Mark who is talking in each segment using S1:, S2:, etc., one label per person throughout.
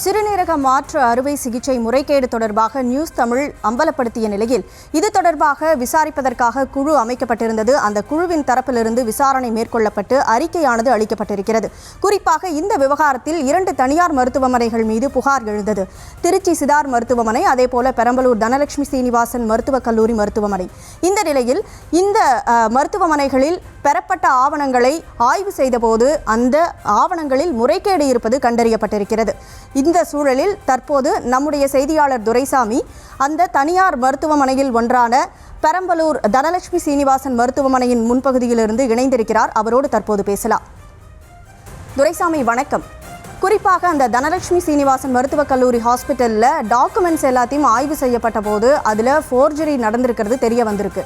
S1: சிறுநீரக மாற்று அறுவை சிகிச்சை முறைகேடு தொடர்பாக நியூஸ் தமிழ் அம்பலப்படுத்திய நிலையில் இது தொடர்பாக விசாரிப்பதற்காக குழு அமைக்கப்பட்டிருந்தது. அந்த குழுவின் தரப்பிலிருந்து விசாரணை மேற்கொள்ளப்பட்டு அறிக்கையானது அளிக்கப்பட்டிருக்கிறது. குறிப்பாக இந்த விவகாரத்தில் 2 தனியார் மருத்துவமனைகள் மீது புகார் எழுந்தது. திருச்சி சிதார் மருத்துவமனை, அதேபோல பெரம்பலூர் தனலட்சுமி சீனிவாசன் மருத்துவக் கல்லூரி மருத்துவமனை. இந்த நிலையில் இந்த மருத்துவமனைகளில் பெறப்பட்ட ஆவணங்களை ஆய்வு செய்தபோது அந்த ஆவணங்களில் முறைகேடு இருப்பது கண்டறியப்பட்டிருக்கிறது. இந்த சூழலில் தற்போது நம்முடைய செய்தியாளர் துரைசாமி அந்த தனியார் மருத்துவமனையில் ஒன்றான பெரம்பலூர் தனலட்சுமி சீனிவாசன் மருத்துவமனையின் முன்பகுதியிலிருந்து இணைந்திருக்கிறார். அவரோடு தற்போது பேசலாம். துரைசாமி, வணக்கம். குறிப்பாக அந்த தனலட்சுமி சீனிவாசன் மருத்துவக் கல்லூரி ஹாஸ்பிட்டலில் டாக்குமெண்ட்ஸ் எல்லாத்தையும் ஆய்வு செய்யப்பட்ட போது அதில் ஃபோர்ஜரி நடந்திருக்கிறது தெரிய வந்திருக்கு.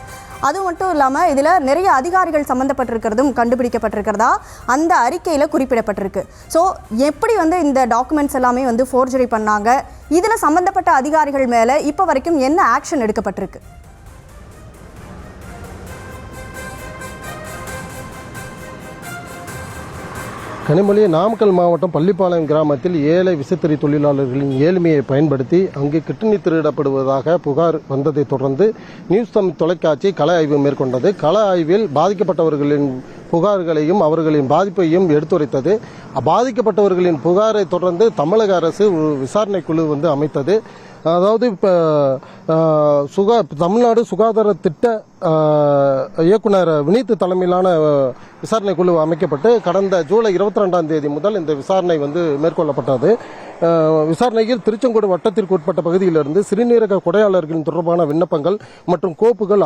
S1: அது மட்டும் இல்லாமல் இதில் நிறைய அதிகாரிகள் சம்மந்தப்பட்டிருக்கிறதும் கண்டுபிடிக்கப்பட்டிருக்கிறதா அந்த அறிக்கையில் குறிப்பிடப்பட்டிருக்கு. ஸோ எப்படி இந்த டாக்குமெண்ட்ஸ் எல்லாமே ஃபோர்ஜரி பண்ணாங்க, இதில் சம்மந்தப்பட்ட அதிகாரிகள் மேலே இப்போ வரைக்கும் என்ன ஆக்ஷன் எடுக்கப்பட்டிருக்கு?
S2: கனிமொழி, நாமக்கல் மாவட்டம் பள்ளிப்பாளையம் கிராமத்தில் ஏழை விசைத்தறி தொழிலாளர்களின் ஏழ்மையை பயன்படுத்தி அங்கு கிட்னி திருடப்படுவதாக புகார் வந்ததை தொடர்ந்து நியூஸ் தமிழ் தொலைக்காட்சி கள ஆய்வு மேற்கொண்டது. கள ஆய்வில் பாதிக்கப்பட்டவர்களின் புகார்களையும் அவர்களின் பாதிப்பையும் எடுத்துரைத்தது. பாதிக்கப்பட்டவர்களின் புகாரை தொடர்ந்து தமிழக அரசு விசாரணை குழு அமைத்தது. அதாவது இப்போ தமிழ்நாடு சுகாதார திட்ட இயக்குனர் வினீத் தலைமையிலான விசாரணை குழு அமைக்கப்பட்டு கடந்த ஜூலை 22ஆம் தேதி முதல் இந்த விசாரணை மேற்கொள்ளப்பட்டது. விசாரணையில் திருச்செங்கோடு வட்டத்திற்கு உட்பட்ட பகுதியிலிருந்து சிறுநீரக கொடையாளர்களின் தொடர்பான விண்ணப்பங்கள் மற்றும் கோப்புகள்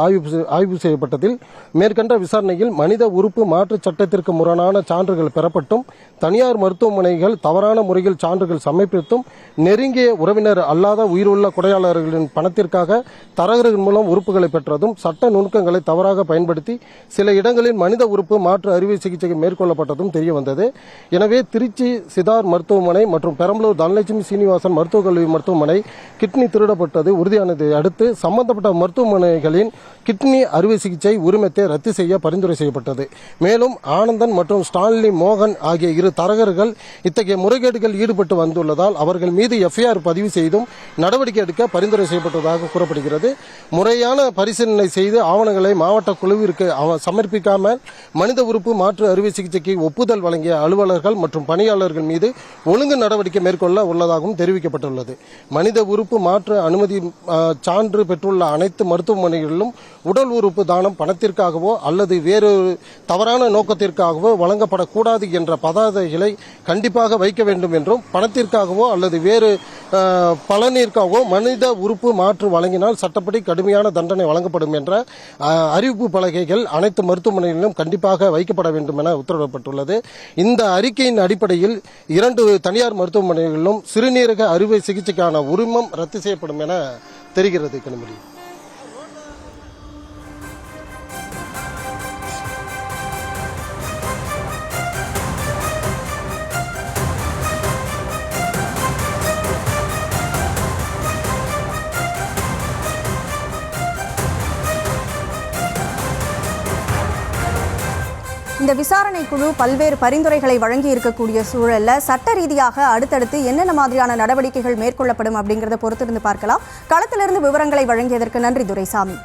S2: ஆய்வு செய்யப்பட்டதில் மேற்கண்ட விசாரணையில் மனித உறுப்பு மாற்று சட்டத்திற்கு முரணான சான்றுகள் பெறப்பட்டும் தனியார் மருத்துவமனைகள் தவறான முறையில் சான்றுகள் சமர்ப்பித்தும் நெருங்கிய உறவினர் அல்லாத உயிருள்ள கொடையாளர்களின் பணத்திற்காக தரகர்கள் மூலம் உறுப்புகளை பெற்றதும் சட்ட நுணுக்கங்களை தவறாக பயன்படுத்தி சில இடங்களில் மனித உறுப்பு மாற்று அறுவை சிகிச்சை மேற்கொள்ளப்பட்டதும் தெரிய வந்தது. எனவே திருச்சி சிதார் மருத்துவமனை மற்றும் பெரம்பலூர் தனலட்சுமி சீனிவாசன் மருத்துவக் கல்லூரி மருத்துவமனை கிட்னி திருடப்பட்டது உறுதியானதை அடுத்து சம்பந்தப்பட்ட மருத்துவமனைகளின் கிட்னி அறுவை சிகிச்சை உரிமத்தை ரத்து செய்ய பரிந்துரை செய்யப்பட்டது. மேலும் ஆனந்தன் மற்றும் ஸ்டான்லி மோகன் ஆகிய 2 தரகர்கள் இத்தகைய முறைகேடுகள் ஈடுபட்டு வந்துள்ளதால் அவர்கள் மீது எஃப்ஐஆர் பதிவு செய்தும் நடவடிக்கை எடுக்க பரிந்துரை செய்யப்பட்டதாக கூறப்படுகிறது. முறையான பரிசீலனை செய்து ஆவணங்களை மாவட்ட குழுவிற்கு சமர்ப்பிக்காமல் மனித உறுப்பு மாற்று அறுவை சிகிச்சைக்கு ஒப்புதல் வழங்கிய அலுவலர்கள் மற்றும் பணியாளர்கள் மீது ஒழுங்கு நடவடிக்கை மேற்கொள்ள உள்ளதாகவும் தெரிவிக்கப்பட்டுள்ளது. மனித உறுப்பு மாற்று அனுமதி சான்று பெற்றுள்ள அனைத்து மருத்துவமனைகளிலும் உடல் உறுப்பு தானம் பணத்திற்காகவோ அல்லது வேறு தவறான நோக்கத்திற்காகவோ வழங்கப்படக்கூடாது என்ற பதாதைகளை கண்டிப்பாக வைக்க வேண்டும் என்றும் பணத்திற்காகவோ அல்லது வேறு பலனிற்காகவோ மனித உறுப்பு மாற்று வழங்கினால் சட்டப்படி கடுமையான தண்டனை வழங்கப்படும் என்ற அறிவிப்பு பலகைகள் அனைத்து மருத்துவமனைகளிலும் கண்டிப்பாக வைக்கப்பட வேண்டும் என உத்தரவிடப்பட்டுள்ளது. இந்த அறிக்கையின் அடிப்படையில் 2 தனியார் மருத்துவமனைகளிலும் சிறுநீரக அறுவை சிகிச்சைக்கான உரிமம் ரத்து செய்யப்படும் என தெரிகிறது. கனிமொழி,
S1: இந்த விசாரணை குழு பல்வேறு பரிந்துரைகளை வழங்கி இருக்கக்கூடிய சூழல்ல சட்ட ரீதியாக அடுத்தடுத்து என்னென்ன மாதிரியான நடவடிக்கைகள் மேற்கொள்ளப்படும் அப்படிங்கிறத பொறுத்திருந்து பார்க்கலாம். களத்திலிருந்து விவரங்களை வழங்கியதற்கு நன்றி துரைசாமி.